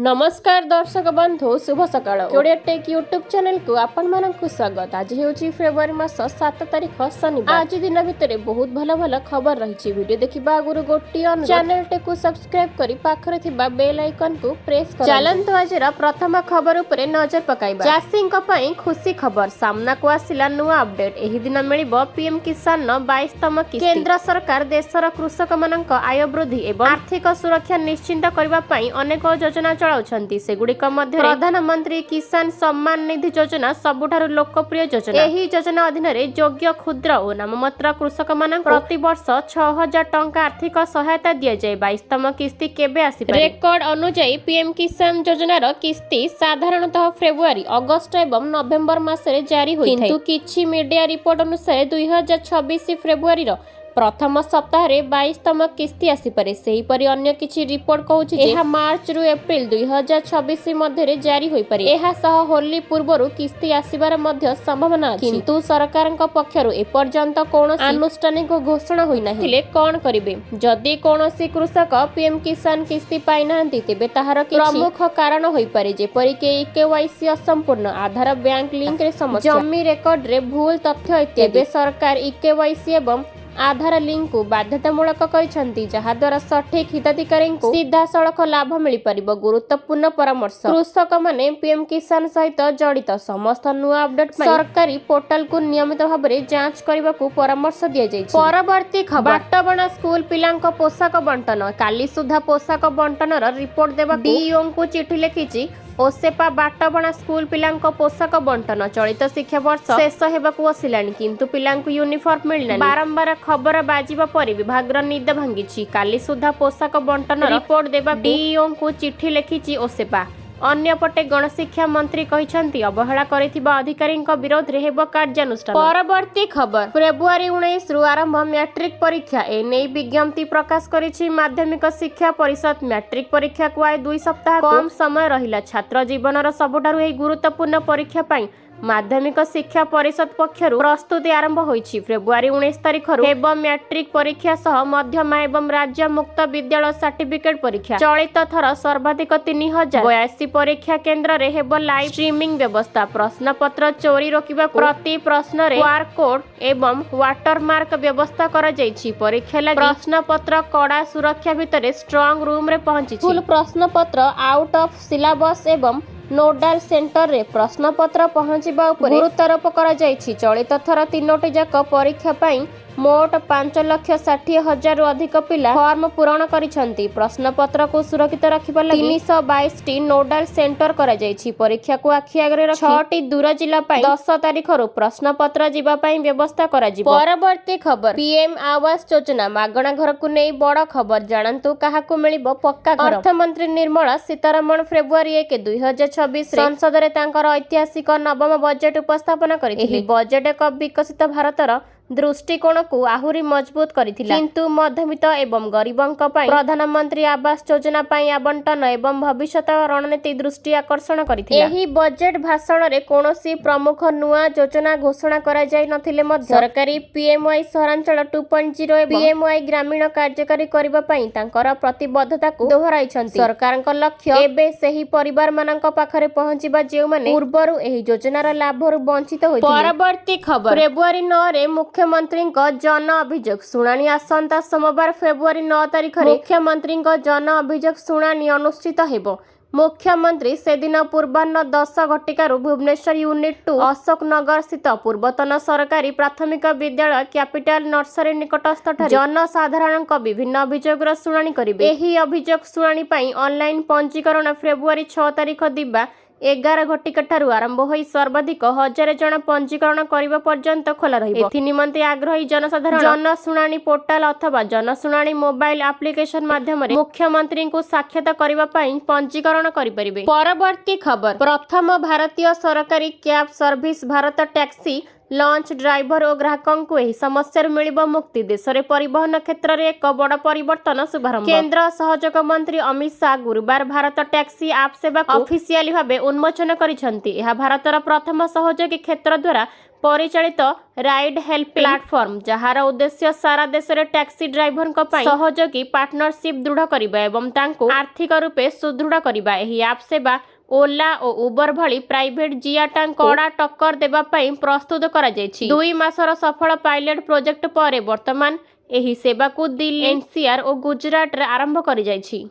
नमस्कार दर्शक बंधु शुभ सकाळ ओडिया टेक यूट्यूब चैनल को आपण मानकु स्वागत। आज हेउची फेब्रुआरी मास 7 तारिख शनिवार। आज दिन भितर बहुत भल भल खबर रही। वीडियो देखिबा आगुरु गोटी चैनल टे को सब्सक्राइब करी पाखरे थिबा बेल आइकन को प्रेस कर। चलंतु आजर प्रथम खबर उपरे नजर पकाइबा। चाषींक पई खुशी खबर सामना को आसिला नुवा अपडेट। एही दिन मिलिबो पीएम किसान 22तम किस्ती। केंद्र सरकार देशर कृषक मानक आय वृद्धि एवं आर्थिक सुरक्षा निश्चित करबा पई अनेक योजना सेगुड़िक मध्य प्रधानमंत्री किसान सम्मान निधि योजना सबुठारु लोकप्रिय योजना। एही योजना अधीन योग्य क्षुद्र और नाममात्र कृषक मान प्रति वर्ष 6000 टंका आर्थिक सहायता दिया जाए। 22तम किस्ती केबे आसीपारे? रेकर्ड अनुसार पीएम किसान योजनार किस्ती साधारणतः फेब्रुआरी अगस्त एवं नवेम्बर मासरे जारी होइथाय, किंतु किछि मीडिया रिपोर्ट अनुसार 2026 फेब्रुआरी प्रथम सप्ताह 22तम किस्ती आसीपारे। सेहीपरि अन्य किछि रिपोर्ट कहूछि जे एहा मार्च रु एप्रिल 2026 मध्य जारी होई पारे। एहा सह होली पूर्वरु किस्ती आसीबार मध्य संभावना अछि, किंतु सरकारक पक्षरु एपर्यंत कोनोसी आनुष्ठानिक घोषणा होई नाही। थिले कोन करिवे? जदि कोनोसी कृषक पीएम किसान किस्ती पाइ नाहंती तेबे ताहार प्रमुख कारण होई पारे, जेपरि के केवाईसी असंपूर्ण, आधार बैंक लिंक रे समस्या, जमी रेकर्ड रे भूल तथ्य इत्यादि। सरकार केवाईसी एवं आधार लिंक को बाध्यतामूलक करिसंती, जहा द्वारा सठिक हिताधिकारी को सीधा सड़क लाभ मिल पारिबो। गुरुत्वपूर्ण परामर्श कृषक माने पीएम किसान सहित जड़ित समस्त नुआ अपडेट सरकारी पोर्टल को नियमित भाव में जांच करने को परामर्श दिया जायछि। परवर्ती खबर बाटबणा स्कूल पिलांक पोशाक बंटन। काली सुधा पोशाक बंटनर रिपोर्ट देबा डीईओ को चिठी लिखिछि। ओसेपा बाटबणा स्कूल पिलांक पोशाक बंटन चलित शिक्षा वर्ष शेष हेबाकु बसिलानी, किंतु पिलांकु यूनिफॉर्म मिलना बारंबार खबर बाजिबा पर विभागर निद भांगिछि। काली सुधा पोशाक बंटन रिपोर्ट देबा डीईओ को चिठी लिखिछि ओसेपा। अन्यपटे गणशिक्षा मंत्री कहिसंती अवहेला करिथिबा अधिकारींक विरोध रे हेबो कार्यानुष्ठान। परवर्ती खबर फेब्रुआरी 19 रु आरंभ मैट्रिक परीक्षा। ए नै विज्ञप्ति प्रकाश करिछि माध्यमिक शिक्षा परिषद। मैट्रिक परीक्षा को आय 2 सप्ताह कम समय रहिला। छात्र जीवनर सबुठारु एही गुरुत्वपूर्ण परीक्षा पई माध्यमिक शिक्षा परिषद पक्षरु प्रस्तुति आरंभ होइछि। फेब्रुआरी 19 तारिख हेबो मैट्रिक परीक्षा सह मध्यमा एवं राज्य मुक्त विद्यालय सर्टिफिकेट परीक्षा। चलित थर सर्वाधिक 3082 परीक्षा केंद्र रे हेबो लाइव स्ट्रीमिंग व्यवस्था। प्रश्न पत्र चोरी रोकिबा प्रति प्रश्न रे क्यूआर कोड एवं वाटरमार्क व्यवस्था करा जायछि। परीक्षा लागि प्रश्न पत्र कड़ा सुरक्षा भितरे स्ट्रांग रूम रे पहुंचिछि। फुल प्रश्न पत्र आउट ऑफ सिलेबस एवं नोडाल सेंटर रे प्रश्न पत्र पहुंचबा उपरे गुरुत्वारोप करा जायछि। चलित थर 3टी जाक परीक्षा पई मोट 5,60,000 रु अधिक पिला फॉर्म पूरण करिसंती। प्रश्न पत्र को सुरक्षित रखिबा लागि 322 टी नोडाल सेंटर करा जायछि। परीक्षा को आखि आगरे रखि 6टी दूर जिला पई 10 तारिख रु प्रश्न पत्र जिबा पई व्यवस्था करा जिवो। परवर्ती खबर पीएम आवास योजना मागणा घर को नै बड़ खबर। जानंतु काहा को मिलिबो पक्का घर। अर्थ मंत्री निर्मला सीतारमण फेब्रुआरी 1 2026 संसद रे तांकर ऐतिहासिक नवम बजेट उपस्थापन करिथिले। एही बजेट एक विकसित भारतर दृष्टिकोण को आहुरी मजबूत करिथिला, किंतु मध्यमित एवं गरीबंक पई प्रधानमंत्री आवास योजना पई आवंटन एवं भविष्यत रणनीति दृष्टि आकर्षण करिथिला। एही बजेट भाषण रे कोनोसी प्रमुख नुआ योजना घोषणा करा जाय नथिले मध्य सरकारी पीएमवाई सहरांचल 2.0 एवं पीएमवाई ग्रामीण कार्यकारी करिबा पई तांकर प्रतिबद्धता को दोहराइछंती। सरकारक लक्ष्य एबे सेही परिवार मानक पाखरे पहुंचिबा जेउ माने पूर्वरु एही योजनार लाभरु वंचित होइथिले। परवर्ती खबर फेब्रुआरी 9 रे मुख्यमंत्री जन अभियोग शुणाणी। आसंता सोमवार फेब्रुआरी 9 तारिख मुख्यमंत्री जन अभियोग शुणाणी अनुष्ठित हेबो। मुख्यमंत्री से दिन पूर्वाह्न 10 घटिकारु भुवनेश्वर यूनिट 2 अशोक नगर स्थित पूर्वतन सरकारी प्राथमिक विद्यालय कैपिटल नर्सरी निकटस्थ जनसाधारणक विभिन्न अभियोगर शुणाणी करिवे। एही अभियोग शुणाणी पई ऑनलाइन पंजीकरण फेब्रुआरी 6 तारिख दिबा 11 घटिका ठारू आरंभ होई सर्वाधिक 1000 जन पंजीकरण करिबा पर्यंत खोला रहिबो। एथि निमंते आग्रही जनसाधारण जनशुणाणी पोर्टाल अथवा जनशुणाणी मोबाइल एप्लिकेशन माध्यम रे मुख्यमंत्री को साक्षात करिबा पई पंजीकरण करि परिबे। परवर्ती खबर प्रथम भारतीय सरकारी cab service Bharat taxi launch driver और ग्राहकों को यही समस्या मिलिबो मुक्ति। देश में परिवहन क्षेत्र में एक बड़ परिवर्तन शुभारंभ। केंद्र सहयोग मंत्री अमित शाह गुरुवार भारत टैक्सी आप सेवा ऑफिशियली भाव उन्मोचन करिसंती। यह भारतर प्रथम सहयोगी क्षेत्र द्वारा परिचालित राइड हेल्प प्लाटफर्म जार उद्देश्य सारा देश में टैक्सी ड्राइवर सहयोगी पार्टनरशिप दृढ़ करने एवं तांको आर्थिक रूपे सुदृढ़ करने। एही ऐप सेवा ओला और उबर भली प्राइवेट जियाटा कड़ा टक्कर देवा पई प्रस्तुत करा जायछि। 2 मासर सफल पायलट प्रोजेक्ट पर वर्तमान एही सेवा को दिल्ली, एनसीआर और गुजरात रे आरंभ करि जायछि।